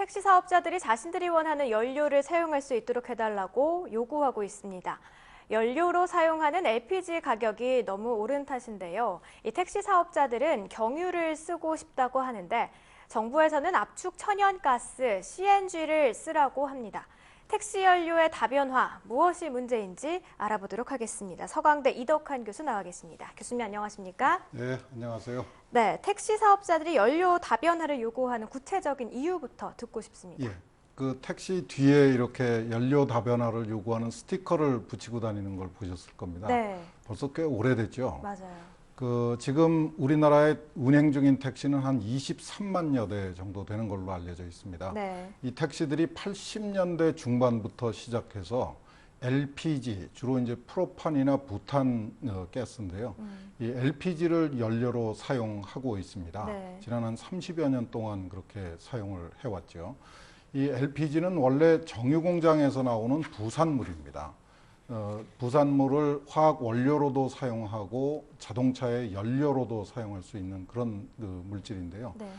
택시 사업자들이 자신들이 원하는 연료를 사용할 수 있도록 해달라고 요구하고 있습니다. 연료로 사용하는 LPG 가격이 너무 오른 탓인데요. 이 택시 사업자들은 경유를 쓰고 싶다고 하는데 정부에서는 압축 천연가스 CNG를 쓰라고 합니다. 택시 연료의 다변화, 무엇이 문제인지 알아보도록 하겠습니다. 서강대 이덕환 교수 나와 계십니다. 교수님 안녕하십니까? 네, 안녕하세요. 네, 택시 사업자들이 연료 다변화를 요구하는 구체적인 이유부터 듣고 싶습니다. 예, 그 택시 뒤에 이렇게 연료 다변화를 요구하는 스티커를 붙이고 다니는 걸 보셨을 겁니다. 네, 벌써 꽤 오래됐죠. 맞아요. 지금 우리나라에 운행 중인 택시는 한 23만여 대 정도 되는 걸로 알려져 있습니다. 네. 이 택시들이 80년대 중반부터 시작해서 LPG, 주로 이제 프로판이나 부탄 가스인데요. 이 LPG를 연료로 사용하고 있습니다. 네. 지난 한 30여 년 동안 그렇게 사용을 해왔죠. 이 LPG는 원래 정유 공장에서 나오는 부산물입니다. 부산물을 화학 원료로도 사용하고 자동차의 연료로도 사용할 수 있는 그런 물질인데요. 네.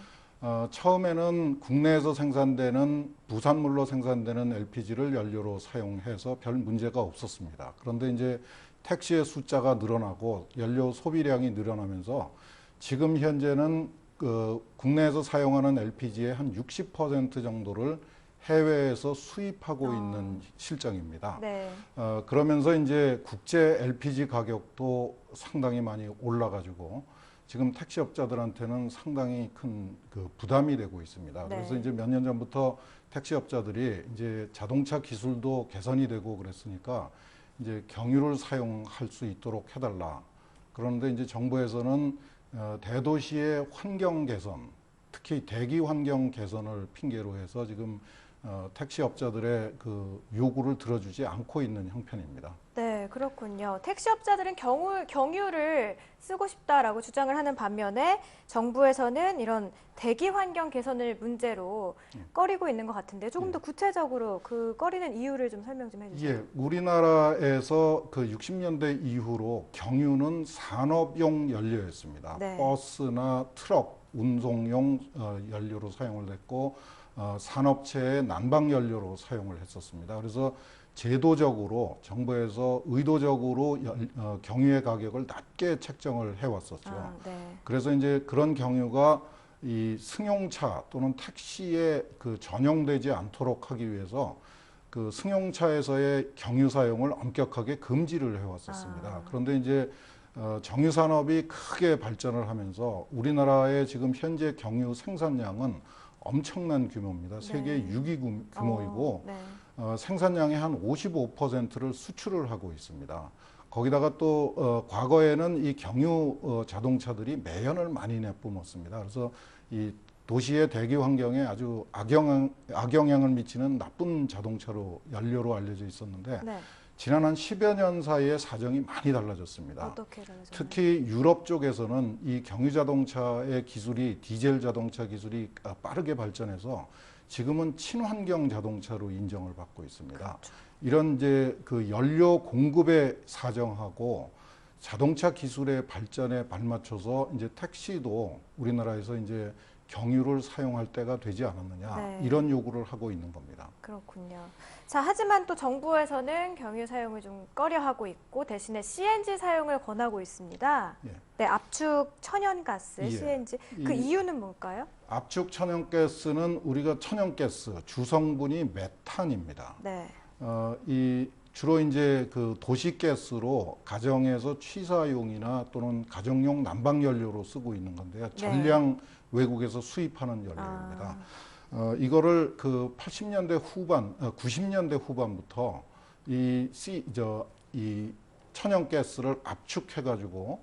처음에는 국내에서 생산되는 부산물로 생산되는 LPG를 연료로 사용해서 별 문제가 없었습니다. 그런데 이제 택시의 숫자가 늘어나고 연료 소비량이 늘어나면서 지금 현재는 국내에서 사용하는 LPG의 한 60% 정도를 해외에서 수입하고 있는 실정입니다. 네. 그러면서 이제 국제 LPG 가격도 상당히 많이 올라가지고 지금 택시업자들한테는 상당히 큰 부담이 되고 있습니다. 네. 그래서 이제 몇 년 전부터 택시업자들이 이제 자동차 기술도 개선이 되고 그랬으니까 이제 경유를 사용할 수 있도록 해달라. 그런데 이제 정부에서는 대도시의 환경 개선, 특히 대기 환경 개선을 핑계로 해서 지금 택시업자들의 요구를 들어주지 않고 있는 형편입니다. 네, 그렇군요. 택시업자들은 경유를 쓰고 싶다라고 주장을 하는 반면에 정부에서는 이런 대기 환경 개선을 문제로 꺼리고 있는 것 같은데 조금 더 구체적으로 그 꺼리는 이유를 좀 설명 좀 해주세요. 예, 우리나라에서 60년대 이후로 경유는 산업용 연료였습니다. 네. 버스나 트럭, 운송용 연료로 사용을 했고 산업체의 난방 연료로 사용을 했었습니다. 그래서 제도적으로 정부에서 의도적으로 경유의 가격을 낮게 책정을 해왔었죠. 네. 그래서 이제 그런 경유가 이 승용차 또는 택시에 전용되지 않도록 하기 위해서 승용차에서의 경유 사용을 엄격하게 금지를 해왔었습니다. 그런데 이제 정유 산업이 크게 발전을 하면서 우리나라의 지금 현재 경유 생산량은 엄청난 규모입니다. 세계 6위 규모이고 네. 생산량의 한 55%를 수출을 하고 있습니다. 거기다가 또 과거에는 이 경유 자동차들이 매연을 많이 내뿜었습니다. 그래서 이 도시의 대기 환경에 아주 악영향을 미치는 나쁜 자동차로 연료로 알려져 있었는데 네. 지난 한 10여 년 사이에 사정이 많이 달라졌습니다. 어떻게 달라졌나요? 특히 유럽 쪽에서는 이 경유 자동차의 기술이 디젤 자동차 기술이 빠르게 발전해서 지금은 친환경 자동차로 인정을 받고 있습니다. 그렇죠. 이런 이제 연료 공급의 사정하고 자동차 기술의 발전에 발맞춰서 이제 택시도 우리나라에서 이제 경유를 사용할 때가 되지 않았느냐, 네. 이런 요구를 하고 있는 겁니다. 그렇군요. 자, 하지만 또 정부에서는 경유 사용을 좀 꺼려하고 있고 대신에 CNG 사용을 권하고 있습니다. 예. 네, 압축 천연가스 예. CNG. 그 이유는 뭘까요? 압축 천연가스는 우리가 천연가스 주성분이 메탄입니다. 네. 주로 이제 도시가스로 가정에서 취사용이나 또는 가정용 난방연료로 쓰고 있는 건데요. 전량 외국에서 수입하는 연료입니다. 이거를 80년대 후반, 90년대 후반부터 이 천연가스를 압축해가지고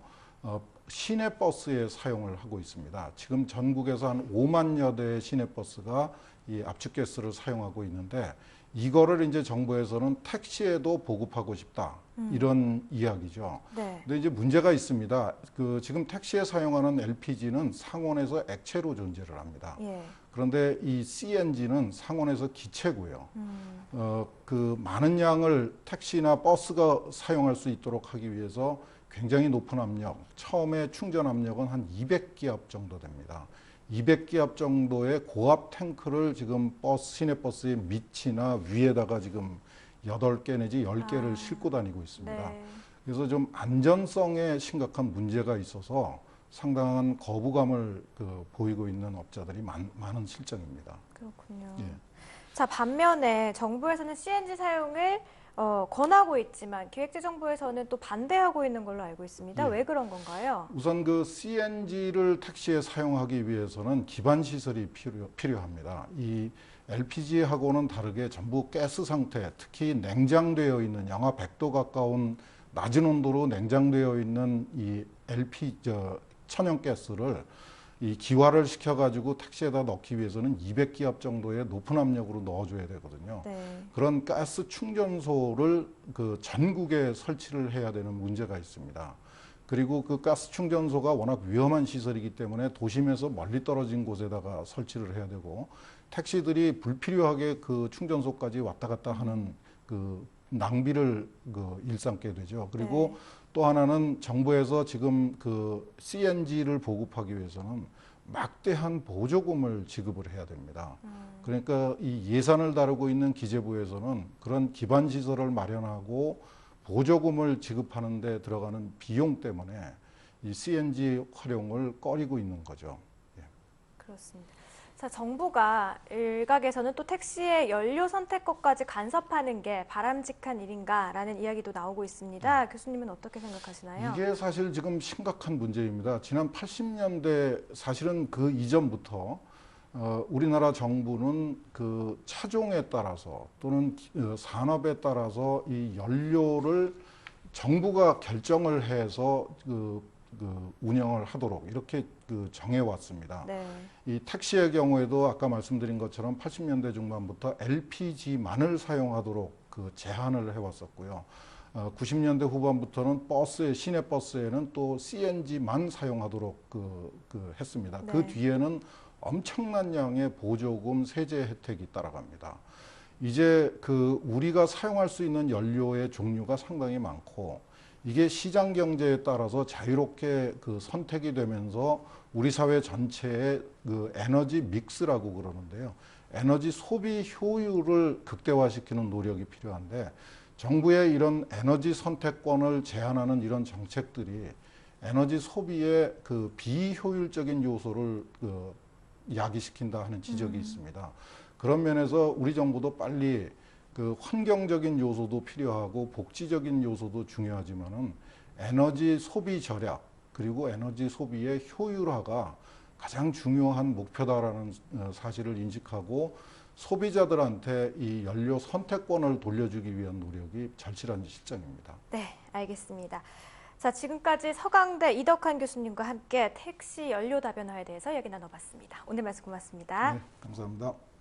시내버스에 사용을 하고 있습니다. 지금 전국에서 한 5만여 대의 시내버스가 이 압축가스를 사용하고 있는데 이거를 이제 정부에서는 택시에도 보급하고 싶다. 이런 이야기죠. 네. 근데 이제 문제가 있습니다. 지금 택시에 사용하는 LPG는 상온에서 액체로 존재를 합니다. 예. 그런데 이 CNG는 상온에서 기체고요. 많은 양을 택시나 버스가 사용할 수 있도록 하기 위해서 굉장히 높은 압력, 처음에 충전 압력은 한 200기압 정도 됩니다. 200기압 정도의 고압 탱크를 지금 시내버스의 밑이나 위에다가 지금 8개 내지 10개를 싣고 다니고 있습니다. 네. 그래서 좀 안전성에 심각한 문제가 있어서 상당한 거부감을 보이고 있는 업자들이 많은 실정입니다. 그렇군요. 예. 자, 반면에 정부에서는 CNG 사용을 권하고 있지만 기획재정부에서는 또 반대하고 있는 걸로 알고 있습니다. 예. 왜 그런 건가요? 우선 그 CNG를 택시에 사용하기 위해서는 기반 시설이 필요합니다. 이 LPG하고는 다르게 전부 가스 상태, 특히 냉장되어 있는 영하 100도 가까운 낮은 온도로 냉장되어 있는 이 천연가스를 이 기화를 시켜가지고 택시에다 넣기 위해서는 200기압 정도의 높은 압력으로 넣어줘야 되거든요. 네. 그런 가스 충전소를 그 전국에 설치를 해야 되는 문제가 있습니다. 그리고 그 가스 충전소가 워낙 위험한 시설이기 때문에 도심에서 멀리 떨어진 곳에다가 설치를 해야 되고 택시들이 불필요하게 그 충전소까지 왔다 갔다 하는 그 낭비를 일삼게 되죠. 그리고 네. 또 하나는 정부에서 지금 그 CNG를 보급하기 위해서는 막대한 보조금을 지급을 해야 됩니다. 그러니까 이 예산을 다루고 있는 기재부에서는 그런 기반 시설을 마련하고 보조금을 지급하는 데 들어가는 비용 때문에 이 CNG 활용을 꺼리고 있는 거죠. 예. 그렇습니다. 자, 정부가 일각에서는 또 택시의 연료 선택권까지 간섭하는 게 바람직한 일인가라는 이야기도 나오고 있습니다. 교수님은 어떻게 생각하시나요? 이게 사실 지금 심각한 문제입니다. 지난 80년대 사실은 그 이전부터 우리나라 정부는 그 차종에 따라서 또는 산업에 따라서 이 연료를 정부가 결정을 해서 운영을 하도록 이렇게 정해왔습니다. 네. 이 택시의 경우에도 아까 말씀드린 것처럼 80년대 중반부터 LPG만을 사용하도록 제한을 해왔었고요. 90년대 후반부터는 시내 버스에는 또 CNG만 사용하도록 했습니다. 네. 그 뒤에는 엄청난 양의 보조금, 세제 혜택이 따라갑니다. 이제 우리가 사용할 수 있는 연료의 종류가 상당히 많고 이게 시장 경제에 따라서 자유롭게 선택이 되면서 우리 사회 전체의 에너지 믹스라고 그러는데요. 에너지 소비 효율을 극대화시키는 노력이 필요한데 정부의 이런 에너지 선택권을 제한하는 이런 정책들이 에너지 소비의 비효율적인 요소를 야기시킨다 하는 지적이 있습니다. 그런 면에서 우리 정부도 빨리 환경적인 요소도 필요하고 복지적인 요소도 중요하지만은 에너지 소비 절약 그리고 에너지 소비의 효율화가 가장 중요한 목표다라는 사실을 인식하고 소비자들한테 이 연료 선택권을 돌려주기 위한 노력이 절실한 실정입니다. 네, 알겠습니다. 자, 지금까지 서강대 이덕환 교수님과 함께 택시 연료 다변화에 대해서 이야기 나눠봤습니다. 오늘 말씀 고맙습니다. 네, 감사합니다.